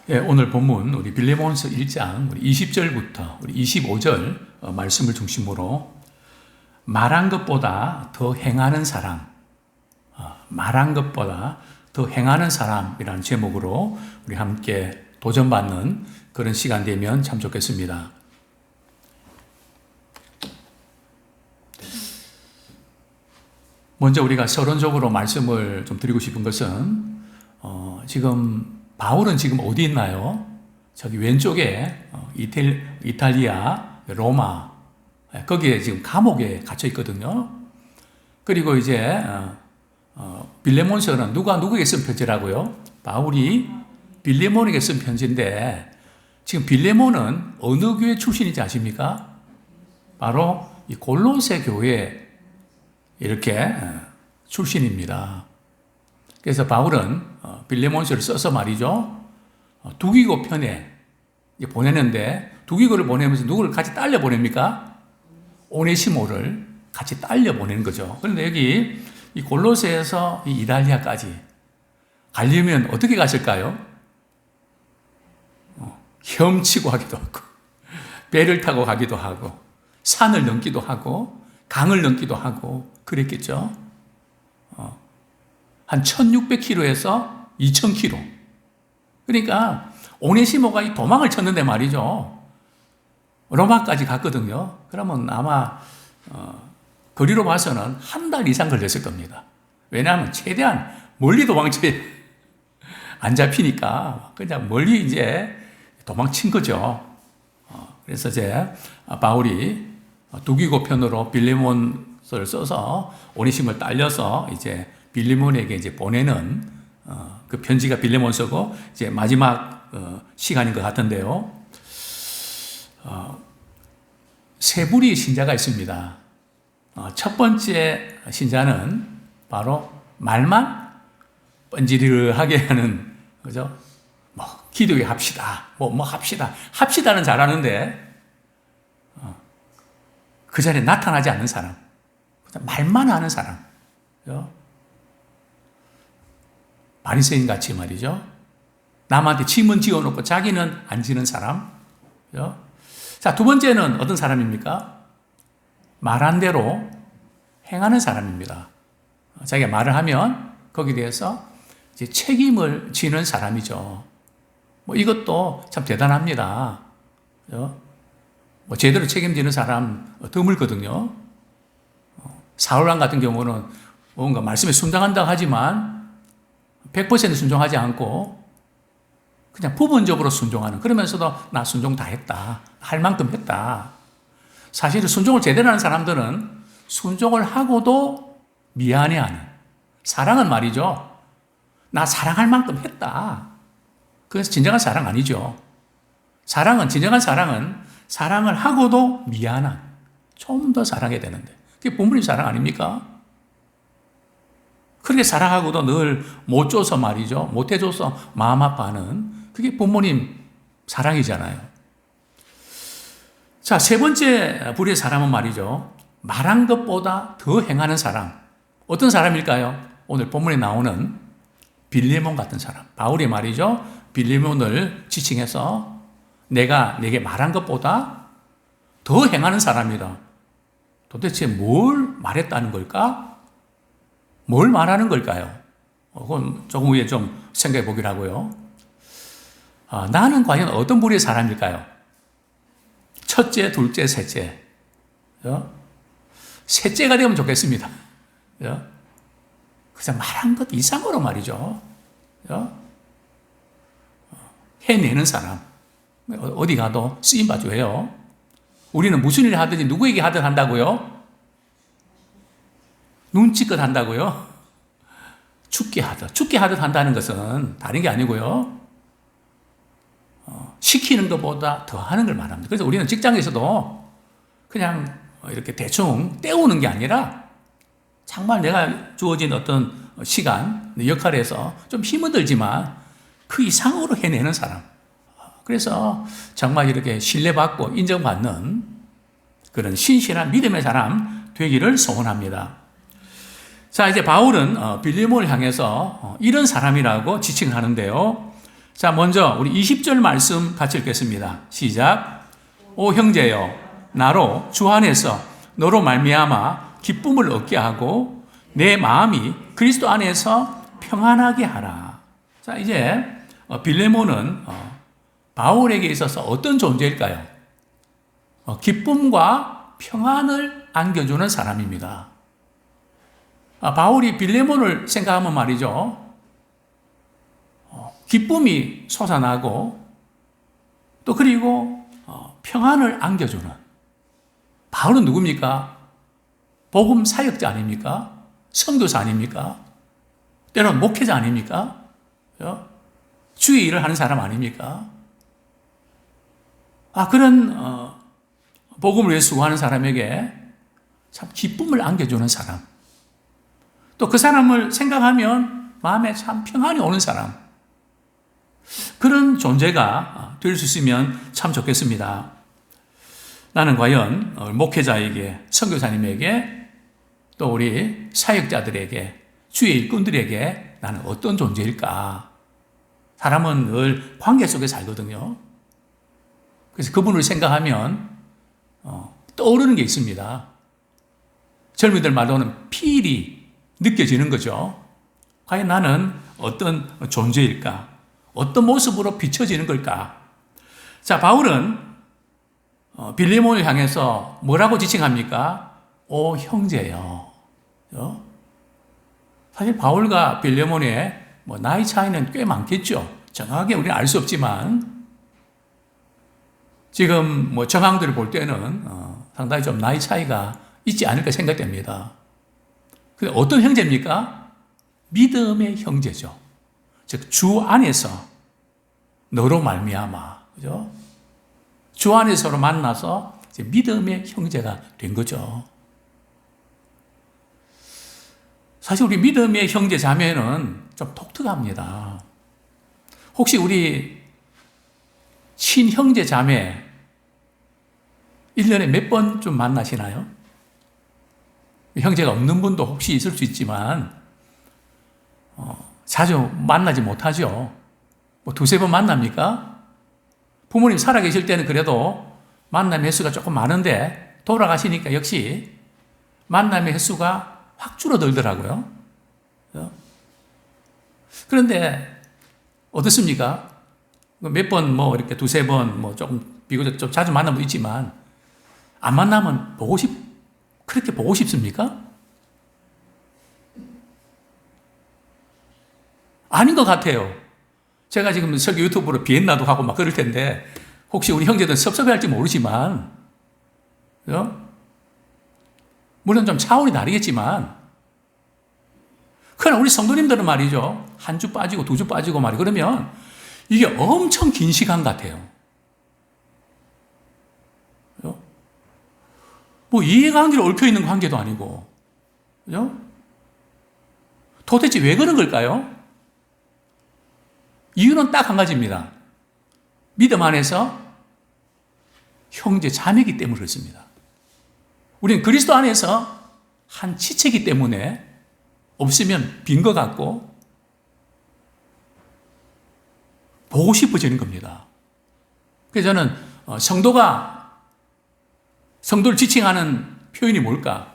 오늘 본문 우리 빌레몬서 1장 20절부터 25절 말씀을 중심으로 말한 것보다 더 행하는 사람, 말한 것보다 더 행하는 사람이라는 제목으로 우리 함께 도전받는 그런 시간 되면 참 좋겠습니다. 먼저 우리가 서론적으로 말씀을 좀 드리고 싶은 것은 지금 바울은 지금 어디 있나요? 저기 왼쪽에 이탈리아, 로마 거기에 지금 감옥에 갇혀 있거든요. 그리고 이제 빌레몬서는 누가 누구에게 쓴 편지라고요? 바울이 빌레몬에게 쓴 편지인데 지금 빌레몬은 어느 교회 출신인지 아십니까? 바로 이 골로새 교회 이렇게 출신입니다. 그래서 바울은 빌레몬서를 써서 말이죠. 두기고 편에 보내는데 두기고를 보내면서 누구를 같이 딸려 보냅니까? 오네시모를 같이 딸려 보내는 거죠. 그런데 여기 이 골로새에서 이 이탈리아까지 가려면 어떻게 갔을까요? 헤엄치고 가기도 하고 배를 타고 가기도 하고 산을 넘기도 하고 강을 넘기도 하고 그랬겠죠. 한 1600km에서 2000km. 그러니까 오네시모가 이 도망을 쳤는데 말이죠. 로마까지 갔거든요. 그러면 아마 거리로 봐서는 한 달 이상 걸렸을 겁니다. 왜냐하면 최대한 멀리 도망쳐야 안 잡히니까 그냥 멀리 이제 도망친 거죠. 그래서 이제 바울이 두기고 편으로 빌레몬서를 써서 오네시모를 딸려서 이제 빌레몬에게 이제 보내는 그 편지가 빌레몬서고 이제 마지막 시간인 것 같은데요. 세 부류의 신자가 있습니다. 첫 번째 신자는 바로 말만 뻔지르르하게 하는 거죠. 뭐 기도회 합시다. 뭐 합시다. 합시다는 잘하는데 그 자리에 나타나지 않는 사람. 말만 하는 사람. 그죠? 바리새인 같이 말이죠. 남한테 짐은 지어놓고 자기는 안 지는 사람. 그죠? 자, 두 번째는 어떤 사람입니까? 말한 대로 행하는 사람입니다. 자기가 말을 하면 거기에 대해서 이제 책임을 지는 사람이죠. 뭐 이것도 참 대단합니다. 그죠? 뭐 제대로 책임지는 사람 드물거든요. 사울왕 같은 경우는 뭔가 말씀에 순종한다고 하지만 100% 순종하지 않고 그냥 부분적으로 순종하는, 그러면서도 나 순종 다 했다. 할 만큼 했다. 사실은 순종을 제대로 하는 사람들은 순종을 하고도 미안해하는, 사랑은 말이죠. 나 사랑할 만큼 했다. 그래서 진정한 사랑 아니죠. 진정한 사랑은 사랑을 하고도 미안한, 좀 더 사랑해야 되는데 그게 부모님 사랑 아닙니까? 그렇게 사랑하고도 늘 못 줘서 말이죠. 못 해줘서 마음 아파하는, 그게 부모님 사랑이잖아요. 자, 세 번째 부류의 사람은 말이죠. 말한 것보다 더 행하는 사람. 어떤 사람일까요? 오늘 본문에 나오는 빌레몬 같은 사람. 바울이 말이죠. 빌레몬을 지칭해서 내가 내게 말한 것보다 더 행하는 사람이다. 도대체 뭘 말했다는 걸까? 뭘 말하는 걸까요? 그건 조금 후에 좀 생각해 보기로 하고요. 나는 과연 어떤 부류의 사람일까요? 첫째, 둘째, 셋째. 셋째가 되면 좋겠습니다. 그냥 말한 것 이상으로 말이죠. 해내는 사람. 어디 가도 쓰임받죠 해요. 우리는 무슨 일을 하든지 누구에게 하든 한다고요? 눈치껏 한다고요? 죽게 하듯 한다는 것은 다른 게 아니고요. 시키는 것보다 더 하는 걸 말합니다. 그래서 우리는 직장에서도 그냥 이렇게 대충 때우는 게 아니라 정말 내가 주어진 어떤 시간, 역할에서 좀 힘은 들지만 그 이상으로 해내는 사람. 그래서 정말 이렇게 신뢰받고 인정받는 그런 신실한 믿음의 사람 되기를 소원합니다. 자, 이제 바울은 빌레몬을 향해서 이런 사람이라고 지칭하는데요. 자, 먼저 우리 20절 말씀 같이 읽겠습니다. 시작. 오 형제여, 나로 주 안에서 너로 말미암아 기쁨을 얻게 하고 내 마음이 그리스도 안에서 평안하게 하라. 자, 이제 빌레몬은 바울에게 있어서 어떤 존재일까요? 기쁨과 평안을 안겨주는 사람입니다. 바울이 빌레몬을 생각하면 말이죠. 기쁨이 솟아나고 또 그리고 평안을 안겨주는 바울은 누굽니까? 복음 사역자 아닙니까? 선교사 아닙니까? 때로는 목회자 아닙니까? 주의 일을 하는 사람 아닙니까? 그런 복음을 위해 수고하는 사람에게 참 기쁨을 안겨주는 사람, 또 그 사람을 생각하면 마음에 참 평안이 오는 사람, 그런 존재가 될 수 있으면 참 좋겠습니다. 나는 과연 목회자에게, 선교사님에게, 또 우리 사역자들에게, 주의 일꾼들에게 나는 어떤 존재일까? 사람은 늘 관계 속에 살거든요. 그래서 그분을 생각하면 떠오르는 게 있습니다. 젊은이들 말로는 필이 느껴지는 거죠. 과연 나는 어떤 존재일까? 어떤 모습으로 비춰지는 걸까? 자, 바울은 빌레몬을 향해서 뭐라고 지칭합니까? 오 형제여. 사실 바울과 빌레몬의 나이 차이는 꽤 많겠죠. 정확하게 우리는 알 수 없지만 지금 정황들을 볼 때는 상당히 좀 나이 차이가 있지 않을까 생각됩니다. 근데 어떤 형제입니까? 믿음의 형제죠. 즉 주 안에서 너로 말미암아, 그죠? 주 안에서로 만나서 이제 믿음의 형제가 된 거죠. 사실 우리 믿음의 형제 자매는 좀 독특합니다. 혹시 우리 친형제 자매 1년에 몇 번 좀 만나시나요? 형제가 없는 분도 혹시 있을 수 있지만 자주 만나지 못하죠. 두세 번 만납니까? 부모님 살아계실 때는 그래도 만남의 횟수가 조금 많은데 돌아가시니까 역시 만남의 횟수가 확 줄어들더라고요. 그런데 어떻습니까? 몇 번 이렇게 두세 번 조금 비교적 좀 자주 만나면 있지만 안 만나면 그렇게 보고 싶습니까? 아닌 것 같아요. 제가 지금 설교 유튜브로 비엔나도 가고 막 그럴 텐데 혹시 우리 형제들은 섭섭해할지 모르지만 물론 좀 차원이 다르겠지만 그러나 우리 성도님들은 말이죠. 한 주 빠지고 두 주 빠지고 말이죠. 그러면 이게 엄청 긴 시간 같아요. 이해관계로 얽혀있는 관계도 아니고 그죠? 도대체 왜 그런 걸까요? 이유는 딱 한 가지입니다. 믿음 안에서 형제 자매이기 때문에 그렇습니다. 우리는 그리스도 안에서 한 지체이기 때문에 없으면 빈 것 같고 보고 싶어지는 겁니다. 그래서 저는 성도를 지칭하는 표현이 뭘까?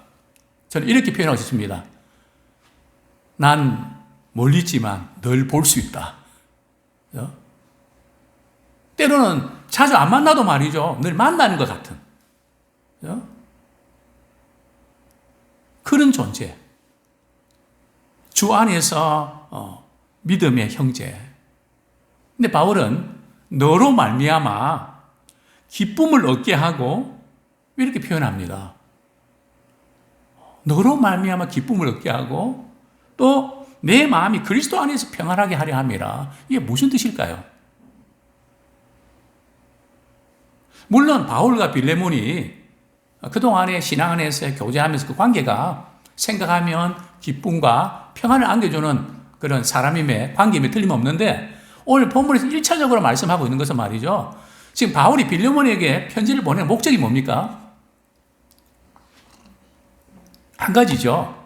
저는 이렇게 표현하고 싶습니다. 난 멀리 있지만 늘 볼 수 있다. 때로는 자주 안 만나도 말이죠. 늘 만나는 것 같은 그런 존재. 주 안에서 믿음의 형제. 근데 바울은 너로 말미암아 기쁨을 얻게 하고 이렇게 표현합니다. 너로 말미암아 기쁨을 얻게 하고 또 내 마음이 그리스도 안에서 평안하게 하려 함이라. 이게 무슨 뜻일까요? 물론 바울과 빌레몬이 그동안의 신앙 안에서 교제하면서 그 관계가 생각하면 기쁨과 평안을 안겨주는 그런 사람임에 관계임에 틀림없는데 오늘 본문에서 1차적으로 말씀하고 있는 것은 말이죠. 지금 바울이 빌레몬에게 편지를 보내는 목적이 뭡니까? 한 가지죠.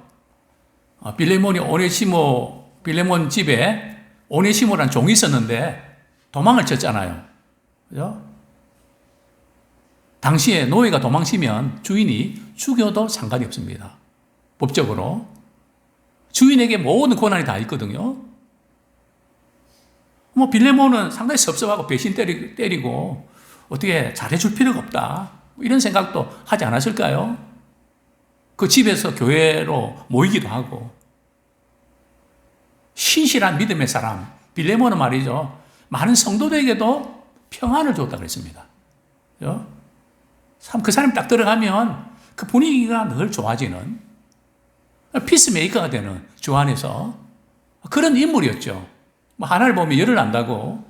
빌레몬 집에 오네시모라는 종이 있었는데 도망을 쳤잖아요. 그죠? 당시에 노예가 도망치면 주인이 죽여도 상관이 없습니다. 법적으로. 주인에게 모든 권한이 다 있거든요. 뭐 빌레몬은 상당히 섭섭하고 배신 때리고 어떻게 잘해줄 필요가 없다. 이런 생각도 하지 않았을까요? 그 집에서 교회로 모이기도 하고. 신실한 믿음의 사람 빌레몬은 말이죠. 많은 성도들에게도 평안을 줬다고 그랬습니다. 참 그 사람이 딱 들어가면 그 분위기가 늘 좋아지는 피스메이커가 되는 주 안에서 그런 인물이었죠. 뭐 하나를 보면 열을 안다고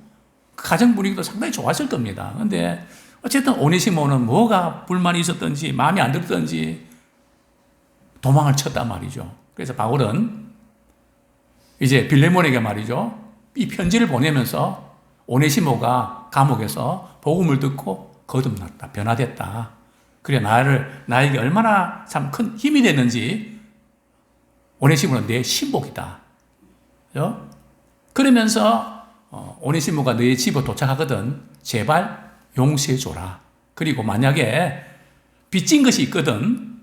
그 가정 분위기도 상당히 좋았을 겁니다. 그런데 어쨌든 오네시모는 뭐가 불만이 있었던지 마음에 안 들었던지 도망을 쳤단 말이죠. 그래서 바울은 이제 빌레몬에게 말이죠. 이 편지를 보내면서 오네시모가 감옥에서 복음을 듣고 거듭났다. 변화됐다. 그래 나에게 얼마나 참 큰 힘이 됐는지 오네시모는 내 신복이다. 그러면서 오네시모가 너의 집에 도착하거든 제발 용서해 줘라. 그리고 만약에 빚진 것이 있거든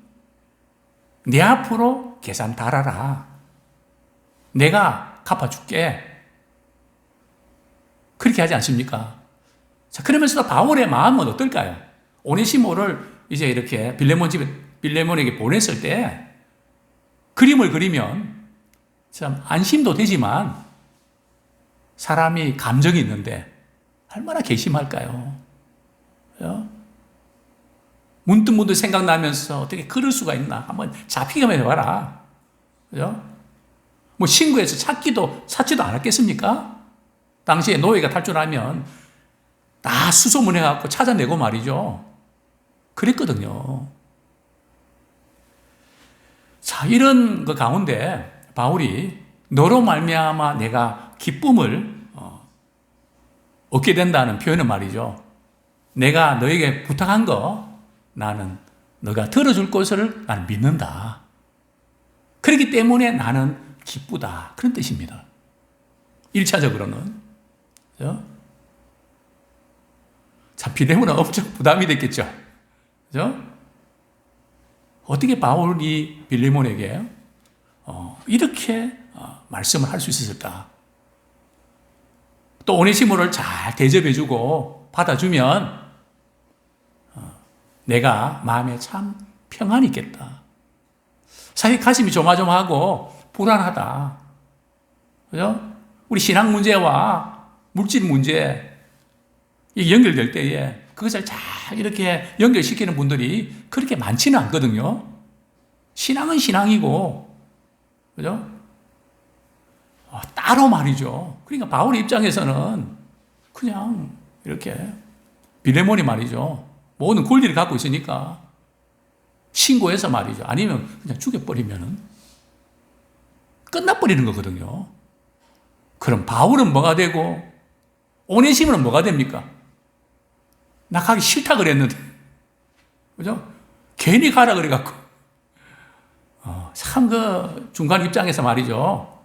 내 앞으로 계산 달아라. 내가 갚아줄게. 그렇게 하지 않습니까? 자, 그러면서도 바울의 마음은 어떨까요? 오네시모를 이제 이렇게 빌레몬에게 보냈을 때 그림을 그리면 참 안심도 되지만 사람이 감정이 있는데 얼마나 괘씸할까요? 문득문득 생각나면서 어떻게 그럴 수가 있나 한번 잡히기만 해봐라. 그죠? 뭐 신고해서 찾지도 않았겠습니까? 당시에 노예가 탈출하면 다 수소문해갖고 찾아내고 말이죠. 그랬거든요. 자, 이런 그 가운데 바울이 너로 말미암아 내가 기쁨을 얻게 된다는 표현은 말이죠. 내가 너에게 부탁한 거 나는 너가 들어줄 것을 나는 믿는다. 그렇기 때문에 나는 기쁘다. 그런 뜻입니다. 1차적으로는. 그죠? 자, 빌레몬은 엄청 부담이 됐겠죠. 그죠? 어떻게 바울이 빌레몬에게 이렇게 말씀을 할 수 있었을까? 또 오네시모를 잘 대접해주고 받아주면 내가 마음에 참 평안이 있겠다. 사실 가슴이 조마조마하고 불안하다. 그죠? 우리 신앙 문제와 물질 문제 연결될 때에 그것을 잘 이렇게 연결시키는 분들이 그렇게 많지는 않거든요. 신앙은 신앙이고, 그죠? 따로 말이죠. 그러니까 바울의 입장에서는 그냥 이렇게 빌레몬이 말이죠. 모든 권리를 갖고 있으니까 신고해서 말이죠. 아니면 그냥 죽여버리면은 끝나버리는 거거든요. 그럼 바울은 뭐가 되고 오네시모는 뭐가 됩니까? 나 가기 싫다 그랬는데, 그죠? 괜히 가라 그래갖고. 참 그 중간 입장에서 말이죠.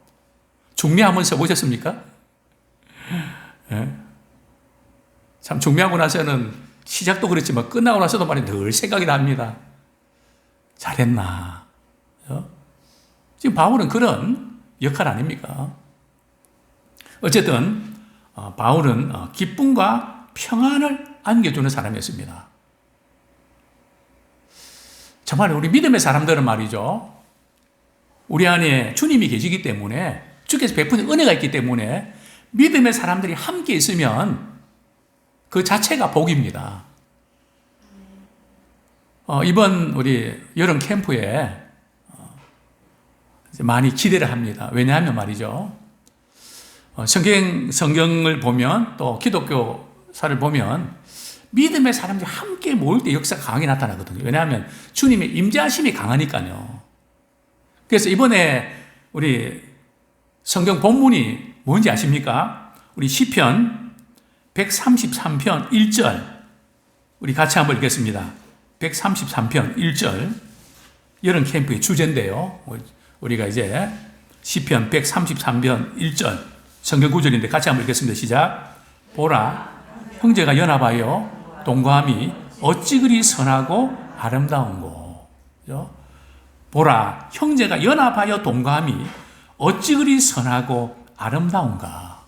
중매 한번 써보셨습니까? 네. 참 중매하고 나서는 시작도 그렇지만 끝나고 나서도 말이 늘 생각이 납니다. 잘했나? 그죠? 지금 바울은 그런 역할 아닙니까? 어쨌든 바울은 기쁨과 평안을 안겨주는 사람이었습니다. 정말 우리 믿음의 사람들은 말이죠. 우리 안에 주님이 계시기 때문에 주께서 베푸는 은혜가 있기 때문에 믿음의 사람들이 함께 있으면 그 자체가 복입니다. 이번 우리 여름 캠프에 많이 기대를 합니다. 왜냐하면 말이죠. 성경을 보면 또 기독교사를 보면 믿음의 사람들이 함께 모일 때 역사가 강하게 나타나거든요. 왜냐하면 주님의 임재하심이 강하니까요. 그래서 이번에 우리 성경 본문이 뭔지 아십니까? 우리 시편 133편 1절 우리 같이 한번 읽겠습니다. 133편 1절 여름 캠프의 주제인데요. 우리가 이제 시편 133편 1절 성경 구절인데 같이 한번 읽겠습니다. 시작. 보라, 형제가 연합하여 동거함이 어찌 그리 선하고 아름다운고. 그죠? 보라, 형제가 연합하여 동거함이 어찌 그리 선하고 아름다운가.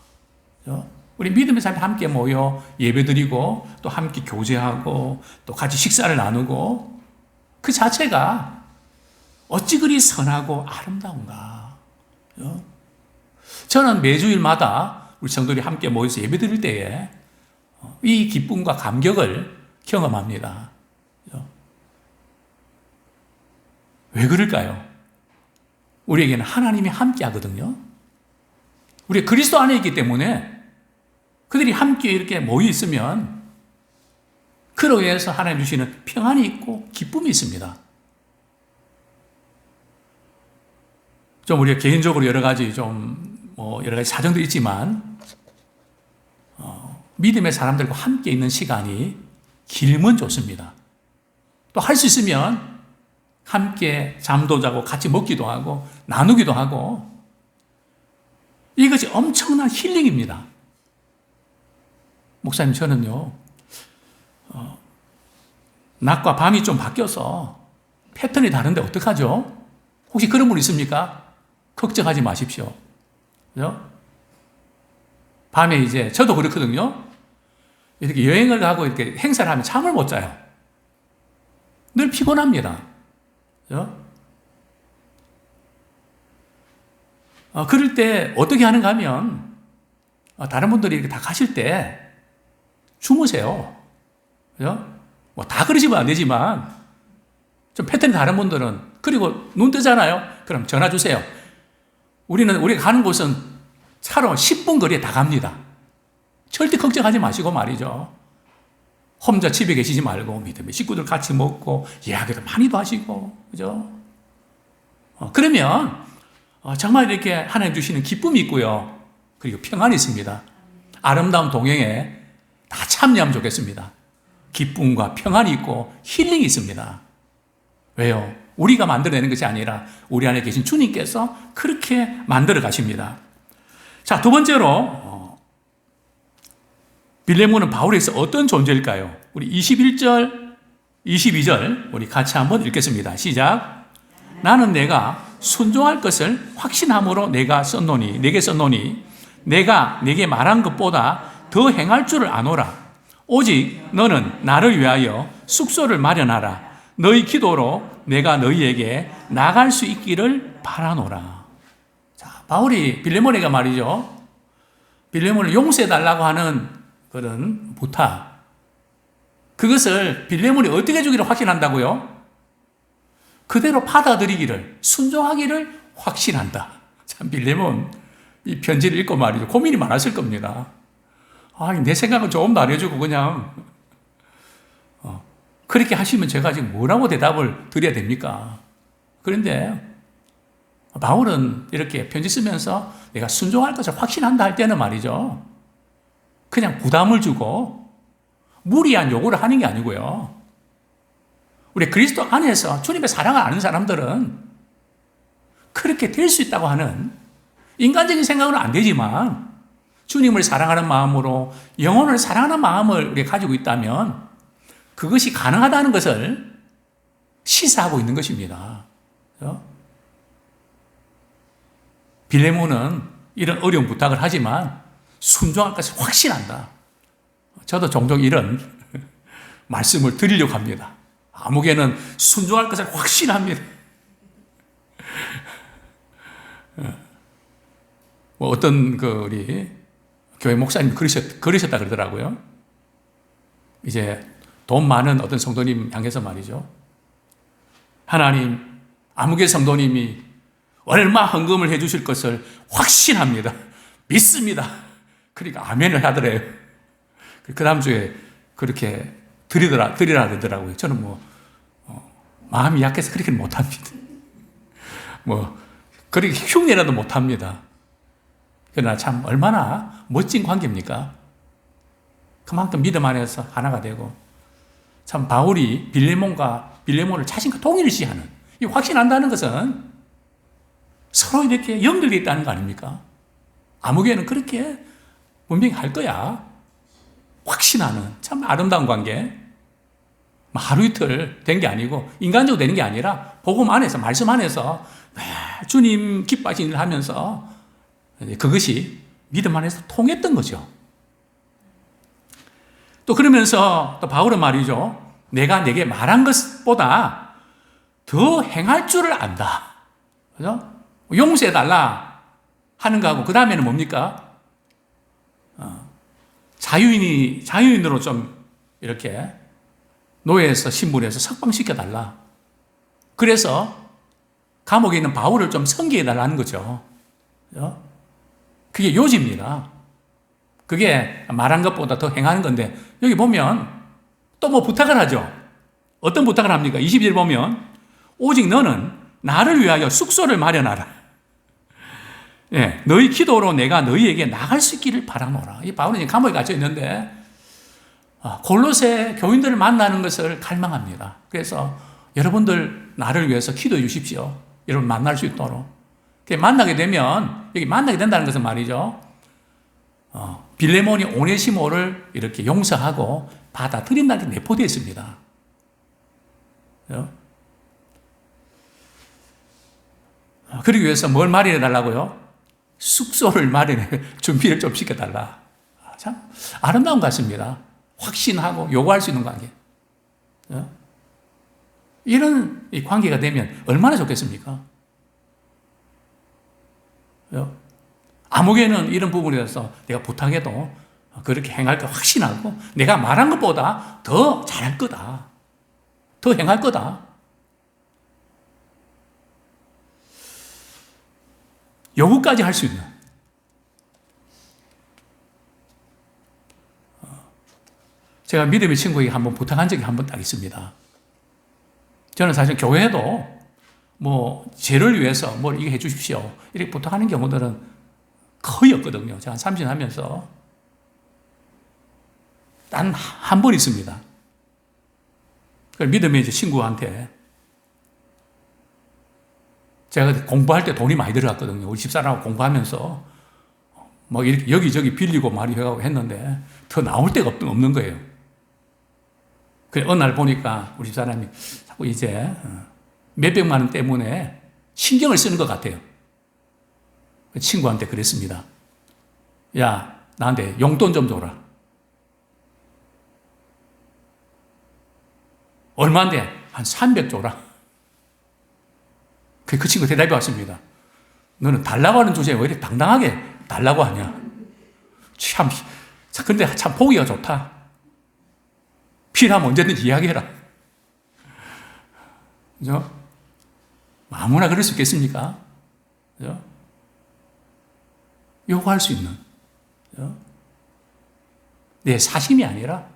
그죠? 우리 믿음의 사람이 함께 모여 예배드리고 또 함께 교제하고 또 같이 식사를 나누고 그 자체가 어찌 그리 선하고 아름다운가. 그죠? 저는 매주일마다 우리 성도들이 함께 모여서 예배드릴 때에 이 기쁨과 감격을 경험합니다. 그죠? 왜 그럴까요? 우리에게는 하나님이 함께 하거든요. 우리 그리스도 안에 있기 때문에 그들이 함께 이렇게 모여 있으면 그로 인해서 하나님 주시는 평안이 있고 기쁨이 있습니다. 좀 우리가 개인적으로 여러 가지 여러 가지 사정도 있지만 믿음의 사람들과 함께 있는 시간이 길면 좋습니다. 또 할 수 있으면 함께 잠도 자고 같이 먹기도 하고 나누기도 하고 이것이 엄청난 힐링입니다. 목사님, 저는요, 낮과 밤이 좀 바뀌어서 패턴이 다른데 어떡하죠? 혹시 그런 분 있습니까? 걱정하지 마십시오. 그죠? 밤에 이제, 저도 그렇거든요. 이렇게 여행을 가고 이렇게 행사를 하면 잠을 못 자요. 늘 피곤합니다. 그죠? 그럴 때 어떻게 하는가 하면, 다른 분들이 이렇게 다 가실 때 주무세요. 그죠? 뭐 다 그러시면 안 되지만, 좀 패턴이 다른 분들은, 그리고 눈 뜨잖아요? 그럼 전화 주세요. 우리가 가는 곳은 차로 10분 거리에 다 갑니다. 절대 걱정하지 마시고 말이죠. 혼자 집에 계시지 말고, 믿음의 식구들 같이 먹고, 이야기도 많이도 하시고, 그죠? 그러면, 정말 이렇게 하나님 주시는 기쁨이 있고요. 그리고 평안이 있습니다. 아름다운 동행에 다 참여하면 좋겠습니다. 기쁨과 평안이 있고 힐링이 있습니다. 왜요? 우리가 만들어내는 것이 아니라 우리 안에 계신 주님께서 그렇게 만들어 가십니다. 자, 두 번째로 빌레몬은 바울에서 어떤 존재일까요? 우리 21절, 22절 우리 같이 한번 읽겠습니다. 시작. 나는 내가 순종할 것을 확신함으로 내게 썼노니 내가 내게 말한 것보다 더 행할 줄을 아노라. 오직 너는 나를 위하여 숙소를 마련하라. 너희 기도로 내가 너희에게 나갈 수 있기를 바라노라. 자, 바울이 빌레몬에게 말이죠. 빌레몬을 용서해달라고 하는 그런 부탁. 그것을 빌레몬이 어떻게 주기를 확신한다고요? 그대로 받아들이기를, 순종하기를 확신한다. 참, 빌레몬 이 편지를 읽고 말이죠. 고민이 많았을 겁니다. 내 생각은 조금 더 안 해주고 그냥 그렇게 하시면 제가 지금 뭐라고 대답을 드려야 됩니까? 그런데 바울은 이렇게 편지 쓰면서 내가 순종할 것을 확신한다 할 때는 말이죠. 그냥 부담을 주고 무리한 요구를 하는 게 아니고요. 우리 그리스도 안에서 주님의 사랑을 아는 사람들은 그렇게 될 수 있다고 하는 인간적인 생각은 안 되지만 주님을 사랑하는 마음으로 영혼을 사랑하는 마음을 우리가 가지고 있다면 그것이 가능하다는 것을 시사하고 있는 것입니다. 그렇죠? 빌레몬은 이런 어려운 부탁을 하지만 순종할 것을 확신한다. 저도 종종 이런 말씀을 드리려고 합니다. 아무개는 순종할 것을 확신합니다. 어떤 우리 교회 목사님 그러셨다 그러더라고요. 이제 돈 많은 어떤 성도님 향해서 말이죠. 하나님, 아무개 성도님이 얼마 헌금을 해 주실 것을 확신합니다. 믿습니다. 그러니까 아멘을 하더래요. 그 다음 주에 그렇게 드리라 그러더라고요. 저는 마음이 약해서 그렇게는 못합니다. 그렇게 흉내라도 못합니다. 그러나 참 얼마나 멋진 관계입니까? 그만큼 믿음 안에서 하나가 되고 참 바울이 빌레몬을 자신과 동일시하는 이 확신한다는 것은 서로 이렇게 연결되어 있다는 거 아닙니까? 아무개는 그렇게 분명히 할 거야. 확신하는 참 아름다운 관계. 하루 이틀 된 게 아니고 인간적으로 되는 게 아니라 복음 안에서, 말씀 안에서 주님 기뻐하시는 일을 하면서 그것이 믿음 안에서 통했던 거죠. 또 그러면서 또 바울은 말이죠. 내가 내게 말한 것보다 더 행할 줄을 안다. 그죠? 용서해달라 하는 거하고 그 다음에는 뭡니까? 자유인으로 좀 이렇게 노예에서 신분에서 석방시켜달라. 그래서 감옥에 있는 바울을 좀 섬기해달라는 거죠. 그죠? 그게 요지입니다. 그게 말한 것보다 더 행하는 건데 여기 보면 또 뭐 부탁을 하죠. 어떤 부탁을 합니까? 22절 보면 오직 너는 나를 위하여 숙소를 마련하라. 예, 너희 기도로 내가 너희에게 나갈 수 있기를 바라노라. 이 바울은 감옥에 갇혀 있는데 골로새 교인들을 만나는 것을 갈망합니다. 그래서 여러분들 나를 위해서 기도해 주십시오. 여러분 만날 수 있도록. 만나게 되면 여기 만나게 된다는 것은 말이죠. 빌레몬이 오네시모를 이렇게 용서하고 받아들인다는 게 내포되어 있습니다. 그러기 위해서 뭘 마련해 달라고요? 숙소를 마련해 준비를 좀 시켜달라. 참 아름다운 것 같습니다. 확신하고 요구할 수 있는 관계. 이런 관계가 되면 얼마나 좋겠습니까? 아무개는 이런 부분에 대해서 내가 부탁해도 그렇게 행할 거 확신하고 내가 말한 것보다 더 잘할 거다. 더 행할 거다. 요구까지 할 수 있는. 제가 믿음의 친구에게 한번 부탁한 적이 한 번 딱 있습니다. 저는 사실 교회도 뭐 죄를 위해서 뭘 이거 해 주십시오. 이렇게 부탁하는 경우들은 거의 없거든요. 제가 한 30년 하면서. 단 한 번 있습니다. 그 믿음의 친구한테 제가 공부할 때 돈이 많이 들어갔거든요. 우리 집사람하고 공부하면서 뭐 이렇게 여기저기 빌리고 말이 해가고 했는데 더 나올 데가 없는 거예요. 그래 어느 날 보니까 우리 집사람이 자꾸 이제 몇백만 원 때문에 신경을 쓰는 것 같아요. 친구한테 그랬습니다. 야, 나한테 용돈 좀 줘라. 얼마인데? 한 300 줘라. 그 친구 대답이 왔습니다. 너는 달라고 하는 주제에 왜 이렇게 당당하게 달라고 하냐? 참, 근데 참 보기가 좋다. 필요하면 언제든지 이야기해라. 그죠? 아무나 그럴 수 있겠습니까? 그죠? 요구할 수 있는. 그죠? 내 사심이 아니라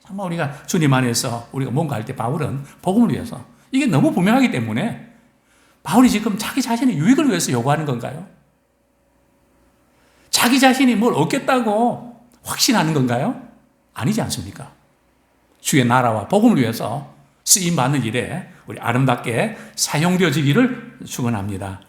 정말 우리가 주님 안에서 우리가 뭔가 할 때 바울은 복음을 위해서 이게 너무 분명하기 때문에 바울이 지금 자기 자신의 유익을 위해서 요구하는 건가요? 자기 자신이 뭘 얻겠다고 확신하는 건가요? 아니지 않습니까? 주의 나라와 복음을 위해서 쓰임받는 일에 우리 아름답게 사용되어지기를 축원합니다.